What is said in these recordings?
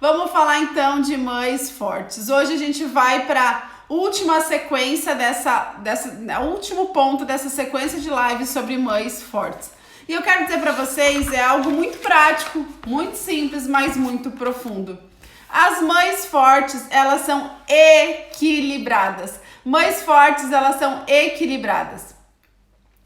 Vamos falar então de mães fortes. Hoje a gente vai para última sequência último ponto dessa sequência de lives sobre mães fortes. E eu quero dizer para vocês, é algo muito prático, muito simples, mas muito profundo. As mães fortes, elas são equilibradas. Mães fortes, elas são equilibradas.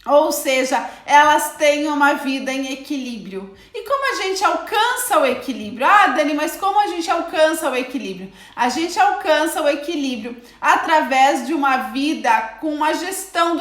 Ou seja, elas têm uma vida em equilíbrio. E como a gente alcança o equilíbrio? Ah, Dani, mas como a gente alcança o equilíbrio? A gente alcança o equilíbrio através de uma vida com uma gestão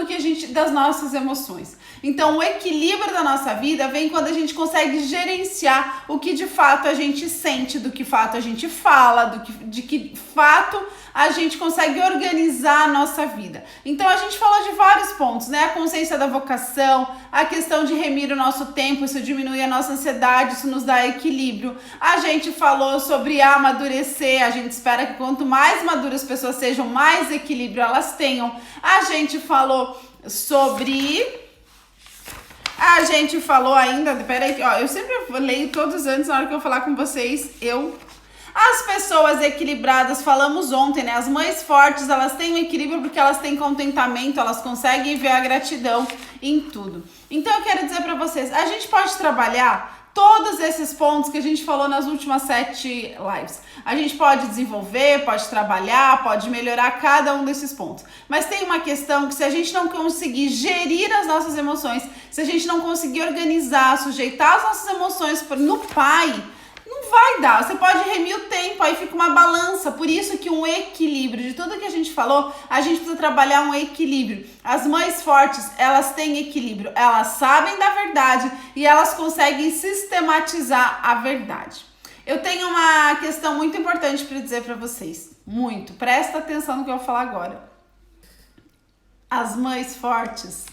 das nossas emoções. Então, o equilíbrio da nossa vida vem quando a gente consegue gerenciar o que de fato a gente sente, do que fato a gente fala, de que fato a gente consegue organizar a nossa vida. Então, a gente falou de vários pontos, né? A consciência da vocação, a questão de remir o nosso tempo, isso diminui a nossa ansiedade, isso nos dá equilíbrio. A gente falou sobre amadurecer, a gente espera que quanto mais maduras as pessoas sejam, mais equilíbrio elas tenham. A gente falou ainda, peraí, ó, eu sempre leio todos antes, na hora que eu falar com vocês, As pessoas equilibradas, falamos ontem, né? As mães fortes, elas têm um equilíbrio porque elas têm contentamento, elas conseguem ver a gratidão em tudo. Então eu quero dizer pra vocês, a gente pode trabalhar todos esses pontos que a gente falou nas últimas 7 lives. A gente pode desenvolver, pode trabalhar, pode melhorar cada um desses pontos. Mas tem uma questão que se a gente não conseguir gerir as nossas emoções, se a gente não conseguir organizar, sujeitar as nossas emoções no Pai, não vai dar. Você pode remir o tempo, aí fica uma balança. Por isso que um equilíbrio, de tudo que a gente falou, a gente precisa trabalhar um equilíbrio. As mães fortes, elas têm equilíbrio. Elas sabem da verdade e elas conseguem sistematizar a verdade. Eu tenho uma questão muito importante para dizer para vocês. Muito. Presta atenção no que eu vou falar agora. As mães fortes,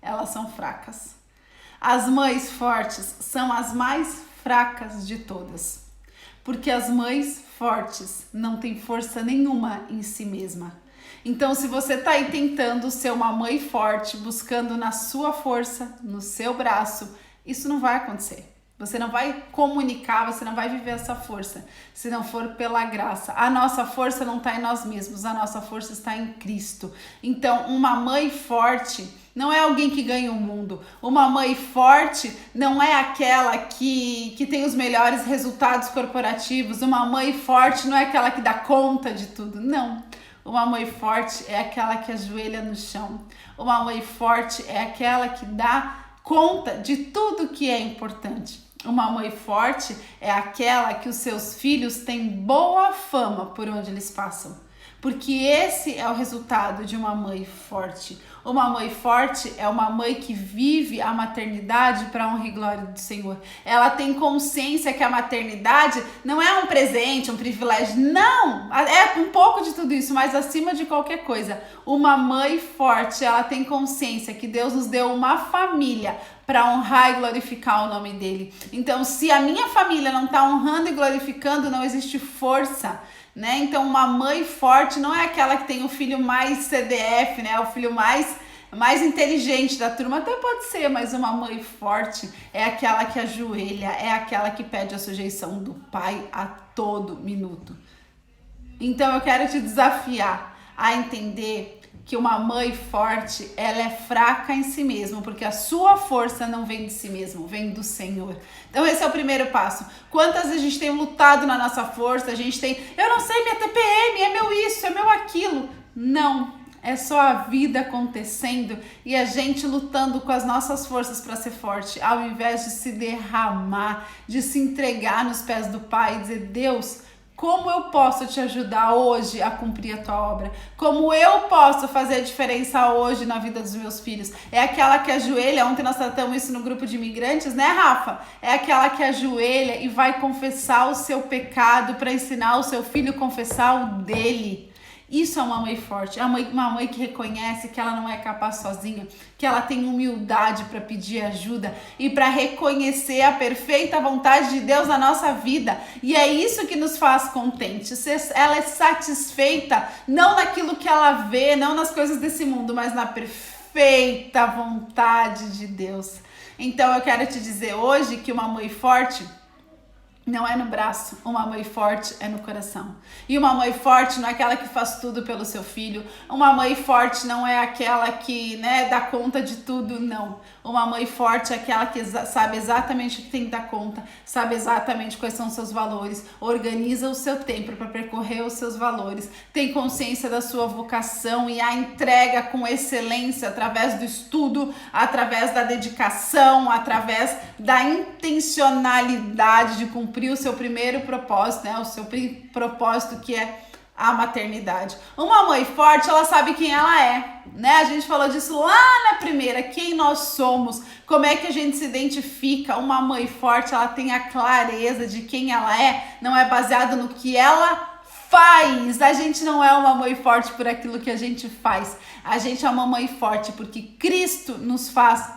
elas são fracas. As mães fortes são as mais fracas de todas, porque as mães fortes não têm força nenhuma em si mesma. Então, se você tá aí tentando ser uma mãe forte, buscando na sua força, no seu braço, isso não vai acontecer. Você não vai comunicar, você não vai viver essa força, se não for pela graça. A nossa força não está em nós mesmos, a nossa força está em Cristo. Então, uma mãe forte não é alguém que ganha o mundo. Uma mãe forte não é aquela que tem os melhores resultados corporativos. Uma mãe forte não é aquela que dá conta de tudo. Não. Uma mãe forte é aquela que ajoelha no chão. Uma mãe forte é aquela que dá conta de tudo que é importante. Uma mãe forte é aquela que os seus filhos têm boa fama por onde eles passam. Porque esse é o resultado de uma mãe forte. Uma mãe forte é uma mãe que vive a maternidade para a honra e glória do Senhor. Ela tem consciência que a maternidade não é um presente, um privilégio. Não! É um pouco de tudo isso, mas acima de qualquer coisa. Uma mãe forte, ela tem consciência que Deus nos deu uma família para honrar e glorificar o nome dele. Então, se a minha família não está honrando e glorificando, não existe força, né? Então, uma mãe forte não é aquela que tem o filho mais CDF, né? O filho mais inteligente da turma, até pode ser, mas uma mãe forte é aquela que ajoelha, é aquela que pede a sujeição do pai a todo minuto. Então, eu quero te desafiar a entender que uma mãe forte, ela é fraca em si mesma, porque a sua força não vem de si mesmo, vem do Senhor. Então esse é o primeiro passo. Quantas vezes a gente tem lutado na nossa força, a gente tem, eu não sei, minha TPM, é meu isso, é meu aquilo. Não, é só a vida acontecendo e a gente lutando com as nossas forças para ser forte, ao invés de se derramar, de se entregar nos pés do Pai e dizer, Deus, como eu posso te ajudar hoje a cumprir a tua obra? Como eu posso fazer a diferença hoje na vida dos meus filhos? É aquela que ajoelha, ontem nós tratamos isso no grupo de imigrantes, né, Rafa? É aquela que ajoelha e vai confessar o seu pecado para ensinar o seu filho a confessar o dele. Isso é uma mãe forte, é uma mãe que reconhece que ela não é capaz sozinha, que ela tem humildade para pedir ajuda e para reconhecer a perfeita vontade de Deus na nossa vida. E é isso que nos faz contentes. Ela é satisfeita não naquilo que ela vê, não nas coisas desse mundo, mas na perfeita vontade de Deus. Então eu quero te dizer hoje que uma mãe forte, Não é no braço, uma mãe forte é no coração. E uma mãe forte não é aquela que faz tudo pelo seu filho. Uma mãe forte não é aquela que, né, dá conta de tudo, não. Uma mãe forte é aquela que sabe exatamente o que tem que dar conta, sabe exatamente quais são os seus valores, organiza o seu tempo para percorrer os seus valores, tem consciência da sua vocação e a entrega com excelência através do estudo, através da dedicação, através da intencionalidade de cumprir o seu primeiro propósito, né? O seu propósito, que é a maternidade. Uma mãe forte, ela sabe quem ela é, né? A gente falou disso lá na primeira, quem nós somos, como é que a gente se identifica. Uma mãe forte, ela tem a clareza de quem ela é, não é baseado no que ela faz. A gente não é uma mãe forte por aquilo que a gente faz. A gente é uma mãe forte porque Cristo nos faz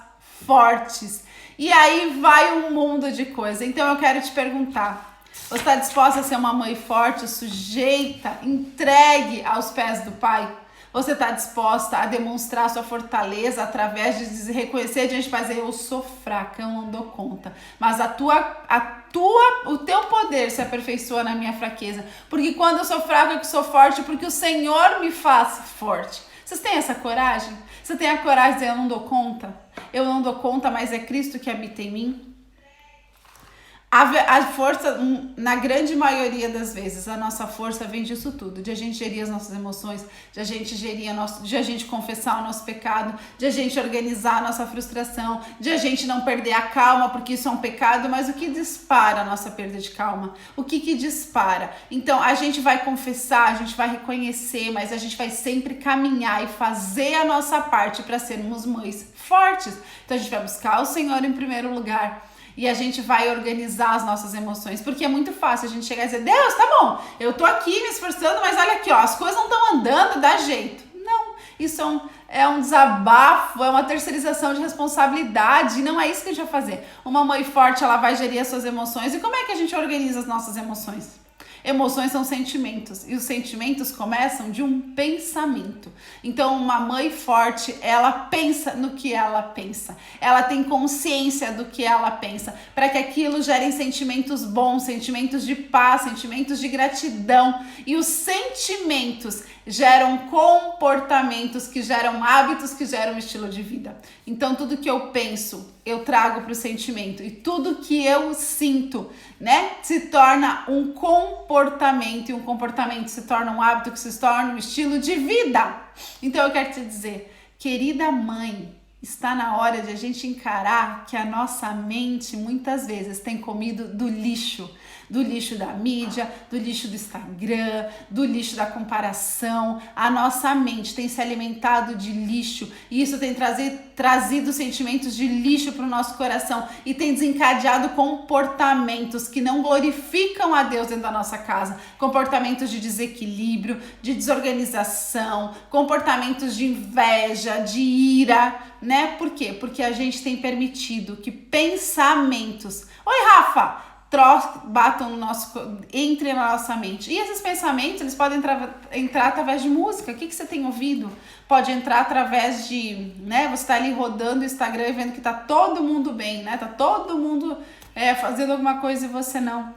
fortes. E aí vai um mundo de coisa. Então eu quero te perguntar, você está disposta a ser uma mãe forte, sujeita, entregue aos pés do Pai? Você está disposta a demonstrar sua fortaleza através de reconhecer diante de Pai, dizer, eu sou fraca, eu não dou conta. Mas o teu poder se aperfeiçoa na minha fraqueza. Porque quando eu sou fraca, eu sou forte, porque o Senhor me faz forte. Vocês têm essa coragem? Você tem a coragem de dizer, eu não dou conta? Eu não dou conta, mas é Cristo que habita em mim? A força, na grande maioria das vezes, a nossa força vem disso tudo, de a gente gerir as nossas emoções, de a gente gerir de a gente confessar o nosso pecado, de a gente organizar a nossa frustração, de a gente não perder a calma, porque isso é um pecado. Mas o que dispara a nossa perda de calma? O que dispara? Então, a gente vai confessar, a gente vai reconhecer, mas a gente vai sempre caminhar e fazer a nossa parte para sermos mães fortes. Então, a gente vai buscar o Senhor em primeiro lugar. E a gente vai organizar as nossas emoções, porque é muito fácil a gente chegar e dizer, Deus, tá bom, eu tô aqui me esforçando, mas olha aqui, ó, as coisas não estão andando, dá jeito. Não, isso é um desabafo, é uma terceirização de responsabilidade, e não é isso que a gente vai fazer. Uma mãe forte, ela vai gerir as suas emoções. E como é que a gente organiza as nossas emoções? Emoções são sentimentos, e os sentimentos começam de um pensamento. Então, uma mãe forte, ela pensa no que ela pensa, ela tem consciência do que ela pensa, para que aquilo gere sentimentos bons, sentimentos de paz, sentimentos de gratidão. E os sentimentos geram comportamentos, que geram hábitos, que geram estilo de vida. Então, tudo que eu penso, eu trago para o sentimento, e tudo que eu sinto, né, se torna um comportamento, e um comportamento se torna um hábito, que se torna um estilo de vida. Então eu quero te dizer, querida mãe, está na hora de a gente encarar que a nossa mente muitas vezes tem comido do lixo da mídia, do lixo do Instagram, do lixo da comparação. A nossa mente tem se alimentado de lixo, e isso tem trazido sentimentos de lixo para o nosso coração, e tem desencadeado comportamentos que não glorificam a Deus dentro da nossa casa, comportamentos de desequilíbrio, de desorganização, comportamentos de inveja, de ira, né? Por quê? Porque a gente tem permitido que pensamentos... Oi, Rafa! Entre na nossa mente. E esses pensamentos, eles podem entrar através de música. O que você tem ouvido? Pode entrar através de, né, você tá ali rodando o Instagram e vendo que tá todo mundo bem, né? Tá todo mundo fazendo alguma coisa e você não.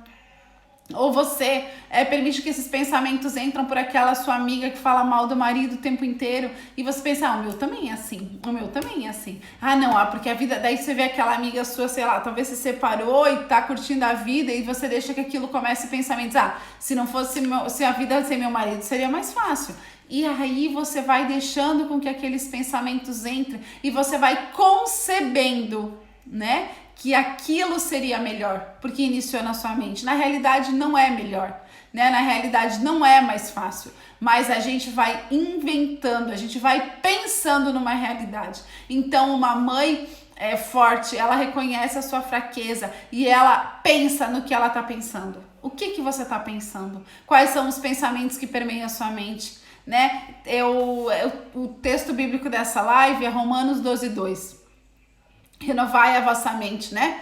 Ou você permite que esses pensamentos entram por aquela sua amiga que fala mal do marido o tempo inteiro, e você pensa, o meu também é assim, o meu também é assim. Ah, não, porque a vida... Daí você vê aquela amiga sua, sei lá, talvez se separou e tá curtindo a vida, e você deixa que aquilo comece pensamentos, se não fosse se a vida sem meu marido seria mais fácil. E aí você vai deixando com que aqueles pensamentos entrem, e você vai concebendo, né, que aquilo seria melhor, porque iniciou na sua mente. Na realidade não é melhor, né? Na realidade não é mais fácil, mas a gente vai inventando, a gente vai pensando numa realidade. Então uma mãe forte, ela reconhece a sua fraqueza e ela pensa no que ela está pensando. O que você está pensando? Quais são os pensamentos que permeiam a sua mente? Né? O texto bíblico dessa live é Romanos 12:2. Renovai a vossa mente, né?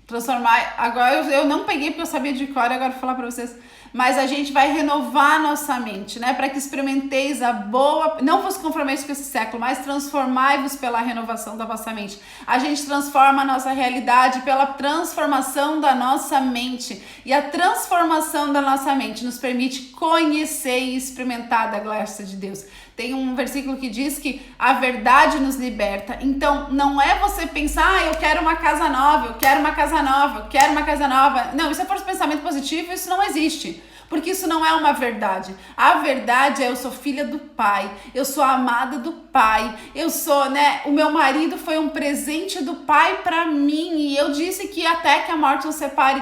transformar. Agora eu não peguei porque eu sabia de cor, agora vou falar para vocês. Mas a gente vai renovar nossa mente, né? Para que experimenteis a boa... Não vos conformeis com esse século, mas transformai-vos pela renovação da vossa mente. A gente transforma a nossa realidade pela transformação da nossa mente. E a transformação da nossa mente nos permite conhecer e experimentar da graça de Deus. Tem um versículo que diz que a verdade nos liberta. Então, não é você pensar, eu quero uma casa nova, eu quero uma casa nova, eu quero uma casa nova. Não, isso é por pensamento positivo, isso não existe. Porque isso não é uma verdade. A verdade é eu sou filha do Pai, eu sou amada do Pai, eu sou, né? O meu marido foi um presente do Pai para mim. E eu disse que até que a morte nos separe.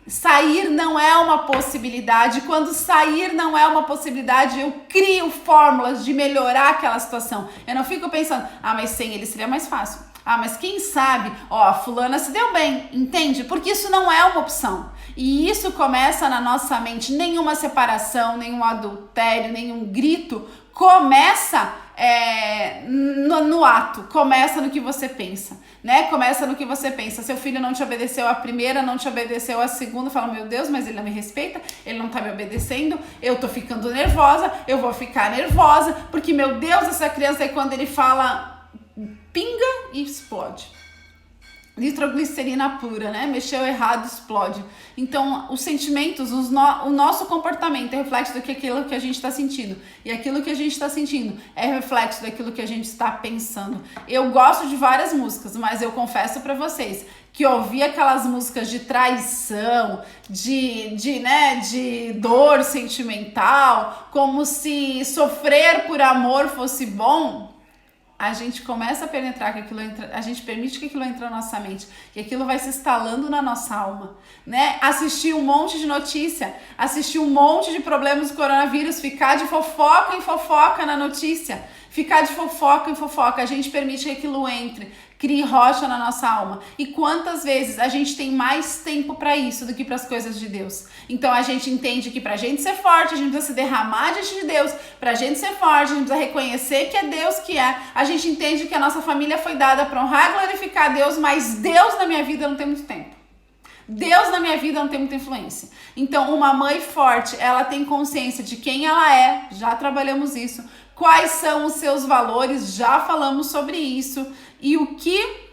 Sair não é uma possibilidade. Quando sair não é uma possibilidade, eu crio fórmulas de melhorar aquela situação. Eu não fico pensando, mas sem ele seria mais fácil. Mas quem sabe, a fulana se deu bem, entende? Porque isso não é uma opção. E isso começa na nossa mente. Nenhuma separação, nenhum adultério, nenhum grito começa no ato, começa no que você pensa, né? Começa no que você pensa. Seu filho não te obedeceu a primeira, não te obedeceu a segunda, fala, meu Deus, mas ele não me respeita, ele não tá me obedecendo, eu tô ficando nervosa, eu vou ficar nervosa, porque, meu Deus, essa criança aí quando ele fala, pinga e explode. Nitroglicerina pura, né? Mexeu errado, explode. Então, os sentimentos, o nosso comportamento é reflexo daquilo que a gente está sentindo. E aquilo que a gente está sentindo é reflexo daquilo que a gente está pensando. Eu gosto de várias músicas, mas eu confesso para vocês que ouvir aquelas músicas de traição, de dor sentimental, como se sofrer por amor fosse bom, a gente começa a penetrar que aquilo entra, a gente permite que aquilo entre na nossa mente, que aquilo vai se instalando na nossa alma, né? Assistir um monte de notícia, assistir um monte de problemas do coronavírus, ficar de fofoca em fofoca na notícia, ficar de fofoca em fofoca, a gente permite que aquilo entre, crie rocha na nossa alma. E quantas vezes a gente tem mais tempo para isso do que para as coisas de Deus? Então a gente entende que pra gente ser forte, a gente precisa se derramar diante de Deus. Pra gente ser forte, a gente precisa reconhecer que é Deus que é. A gente entende que a nossa família foi dada para honrar e glorificar a Deus, mas Deus na minha vida não tem muito tempo. Deus na minha vida não tem muita influência. Então uma mãe forte, ela tem consciência de quem ela é, já trabalhamos isso. Quais são os seus valores, já falamos sobre isso. E o que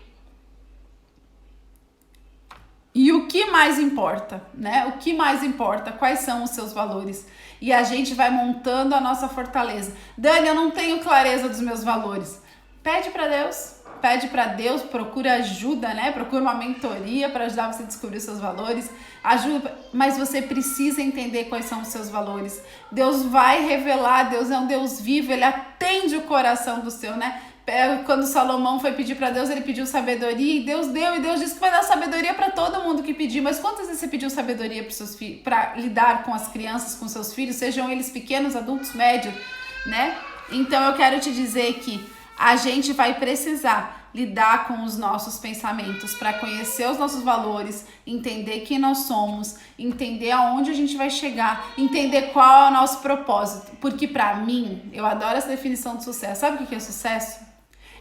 mais importa, né? O que mais importa? Quais são os seus valores? E a gente vai montando a nossa fortaleza. Dani, eu não tenho clareza dos meus valores. Pede para Deus, procura ajuda, né? Procura uma mentoria para ajudar você a descobrir os seus valores. Ajuda, mas você precisa entender quais são os seus valores. Deus vai revelar, Deus é um Deus vivo, ele atende o coração do seu, né? Quando Salomão foi pedir para Deus, ele pediu sabedoria e Deus deu, e Deus disse que vai dar sabedoria para todo mundo que pedir. Mas quantas vezes você pediu sabedoria para seus filhos, para lidar com as crianças, com seus filhos, sejam eles pequenos, adultos, médios, né? Então eu quero te dizer que a gente vai precisar lidar com os nossos pensamentos para conhecer os nossos valores, entender quem nós somos, entender aonde a gente vai chegar, entender qual é o nosso propósito. Porque para mim, eu adoro essa definição de sucesso. Sabe o que é sucesso?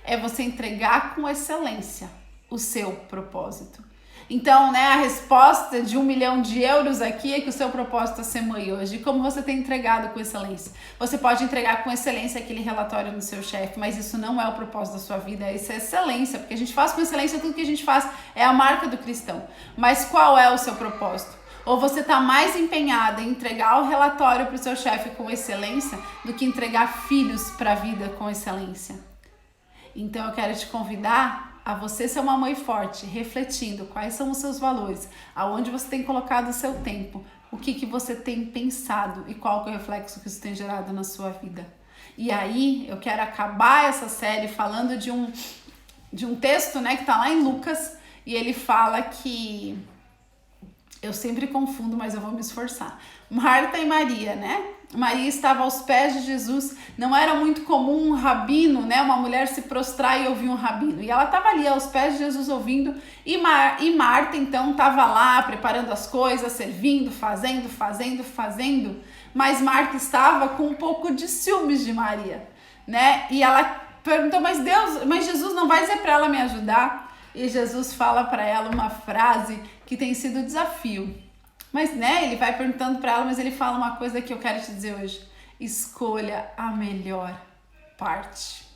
É você entregar com excelência o seu propósito. Então, né, a resposta de 1 milhão de euros aqui é que o seu propósito é ser mãe hoje. E como você tem entregado com excelência? Você pode entregar com excelência aquele relatório no seu chefe, mas isso não é o propósito da sua vida, isso é excelência, porque a gente faz com excelência tudo que a gente faz, é a marca do cristão. Mas qual é o seu propósito? Ou você está mais empenhada em entregar o relatório para o seu chefe com excelência do que entregar filhos para a vida com excelência? Então eu quero te convidar a você ser uma mãe forte, refletindo quais são os seus valores, aonde você tem colocado o seu tempo, o que você tem pensado e qual que é o reflexo que isso tem gerado na sua vida. E aí eu quero acabar essa série falando de um texto, né, que está lá em Lucas, e ele fala que... Eu sempre confundo, mas eu vou me esforçar. Marta e Maria, né? Maria estava aos pés de Jesus. Não era muito comum um rabino, né? Uma mulher se prostrar e ouvir um rabino. E ela estava ali aos pés de Jesus ouvindo. E Marta, então, estava lá preparando as coisas, servindo, fazendo. Mas Marta estava com um pouco de ciúmes de Maria, né? E ela perguntou, mas Jesus não vai dizer para ela me ajudar? E Jesus fala para ela uma frase que tem sido desafio. Mas, né, ele vai perguntando para ela, mas ele fala uma coisa que eu quero te dizer hoje. Escolha a melhor parte.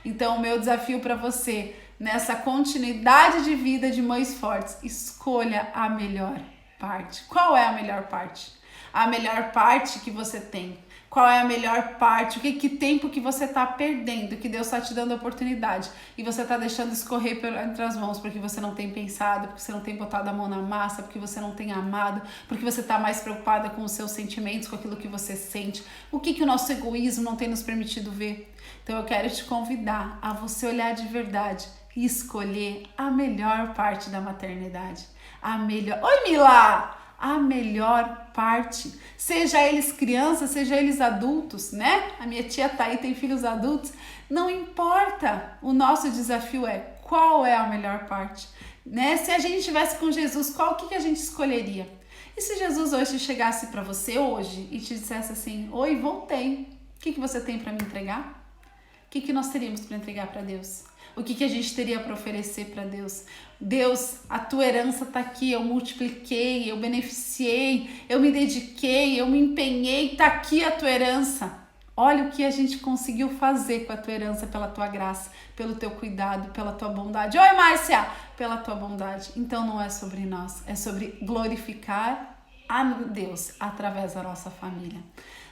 Então, o meu desafio para você, nessa continuidade de vida de mães fortes, escolha a melhor parte. Qual é a melhor parte? A melhor parte que você tem. Qual é a melhor parte? Que tempo que você está perdendo, que Deus está te dando a oportunidade e você está deixando escorrer entre as mãos porque você não tem pensado, porque você não tem botado a mão na massa, porque você não tem amado, porque você está mais preocupada com os seus sentimentos, com aquilo que você sente. O que o nosso egoísmo não tem nos permitido ver? Então eu quero te convidar a você olhar de verdade e escolher a melhor parte da maternidade. A melhor... Oi, Mila! A melhor parte, seja eles crianças, seja eles adultos, né? A minha tia Thaí tem filhos adultos, não importa, o nosso desafio é qual é a melhor parte, né? Se a gente estivesse com Jesus, qual que a gente escolheria? E se Jesus hoje chegasse para você hoje e te dissesse assim, oi, voltei, o que você tem para me entregar? O que nós teríamos para entregar para Deus? O que a gente teria para oferecer para Deus? Deus, a tua herança está aqui, eu multipliquei, eu beneficiei, eu me dediquei, eu me empenhei, está aqui a tua herança. Olha o que a gente conseguiu fazer com a tua herança, pela tua graça, pelo teu cuidado, pela tua bondade. Oi, Márcia! Pela tua bondade. Então não é sobre nós, é sobre glorificar a Deus através da nossa família.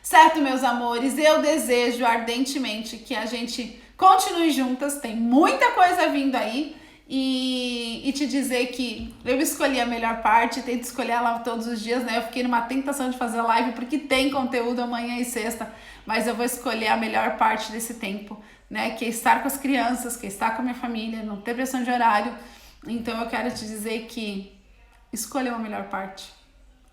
Certo, meus amores? Eu desejo ardentemente que a gente continue juntas, tem muita coisa vindo aí. E te dizer que eu escolhi a melhor parte, tento escolher ela todos os dias, né? Eu fiquei numa tentação de fazer live porque tem conteúdo amanhã e sexta, mas eu vou escolher a melhor parte desse tempo, né? Que é estar com as crianças, que é estar com a minha família, não ter pressão de horário. Então eu quero te dizer que escolham a melhor parte.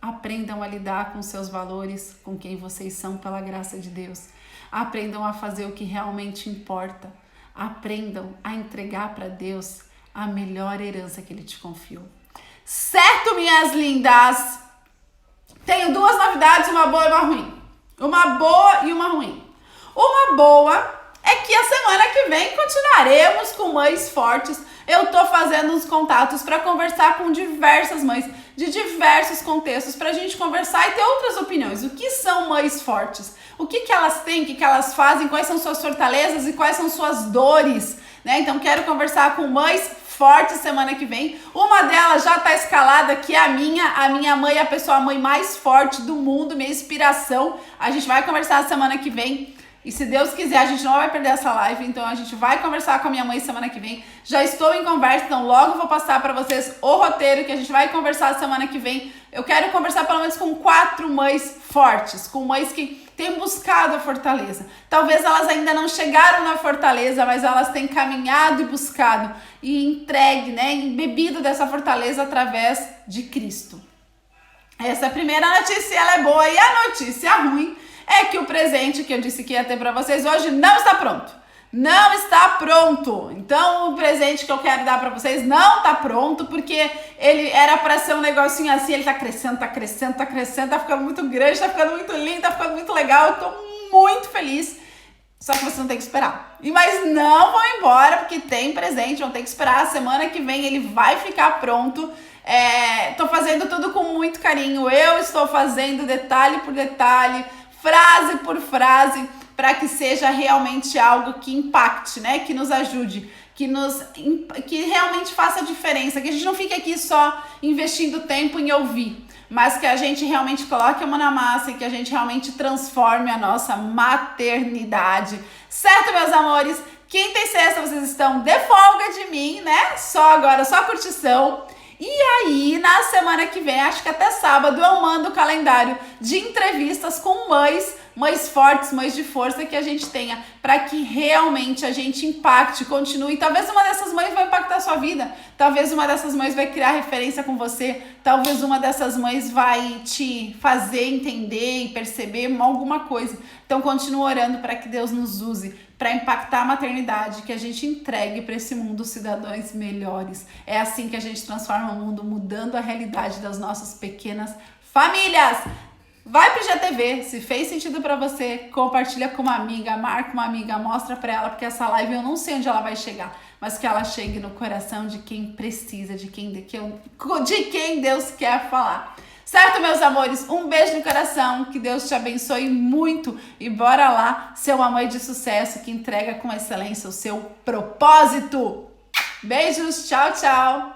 Aprendam a lidar com seus valores, com quem vocês são pela graça de Deus. Aprendam a fazer o que realmente importa. Aprendam a entregar para Deus a melhor herança que Ele te confiou. Certo, minhas lindas? Tenho duas novidades, uma boa e uma ruim. Uma boa e uma ruim. Uma boa é que a semana que vem continuaremos com Mães Fortes. Eu tô fazendo uns contatos para conversar com diversas mães de diversos contextos para a gente conversar e ter outras opiniões. O que são mães fortes? O que elas têm, o que elas fazem, quais são suas fortalezas e quais são suas dores, né? Então quero conversar com mães fortes semana que vem. Uma delas já tá escalada, que é a minha mãe é a mãe mais forte do mundo, minha inspiração. A gente vai conversar semana que vem. E se Deus quiser, a gente não vai perder essa live, então a gente vai conversar com a minha mãe semana que vem. Já estou em conversa, então logo vou passar para vocês o roteiro que a gente vai conversar semana que vem. Eu quero conversar pelo menos com 4 mães fortes, com mães que têm buscado a fortaleza. Talvez elas ainda não chegaram na fortaleza, mas elas têm caminhado e buscado e entregue, né, embebido dessa fortaleza através de Cristo. Essa primeira notícia, ela é boa, e a notícia ruim é que o presente que eu disse que ia ter para vocês hoje não está pronto. Não está pronto. Então, o presente que eu quero dar para vocês não está pronto, porque ele era para ser um negocinho assim, ele tá crescendo, tá ficando muito grande, tá ficando muito lindo, tá ficando muito legal. Eu tô muito feliz. Só que você não tem que esperar. Mas não vão embora, porque tem presente, vão ter que esperar. A semana que vem ele vai ficar pronto. Tô fazendo tudo com muito carinho. Eu estou fazendo detalhe por detalhe, frase por frase, para que seja realmente algo que impacte, né? Que nos ajude, que realmente faça diferença, que a gente não fique aqui só investindo tempo em ouvir, mas que a gente realmente coloque a mão na massa e que a gente realmente transforme a nossa maternidade. Certo, meus amores? Quinta e sexta vocês estão de folga de mim, né? Só curtição. E aí, na semana que vem, acho que até sábado, eu mando o calendário de entrevistas com mães fortes, mães de força que a gente tenha, para que realmente a gente impacte, continue. Talvez uma dessas mães vai impactar a sua vida, talvez uma dessas mães vai criar referência com você, talvez uma dessas mães vai te fazer entender e perceber alguma coisa. Então, continua orando para que Deus nos use para impactar a maternidade, que a gente entregue para esse mundo cidadãos melhores. É assim que a gente transforma o mundo, mudando a realidade das nossas pequenas famílias. Vai pro GTV, se fez sentido pra você, compartilha com uma amiga, marca uma amiga, mostra pra ela, porque essa live eu não sei onde ela vai chegar, mas que ela chegue no coração de quem precisa, de quem Deus quer falar. Certo, meus amores? Um beijo no coração, que Deus te abençoe muito e bora lá ser uma mãe de sucesso que entrega com excelência o seu propósito. Beijos, tchau, tchau!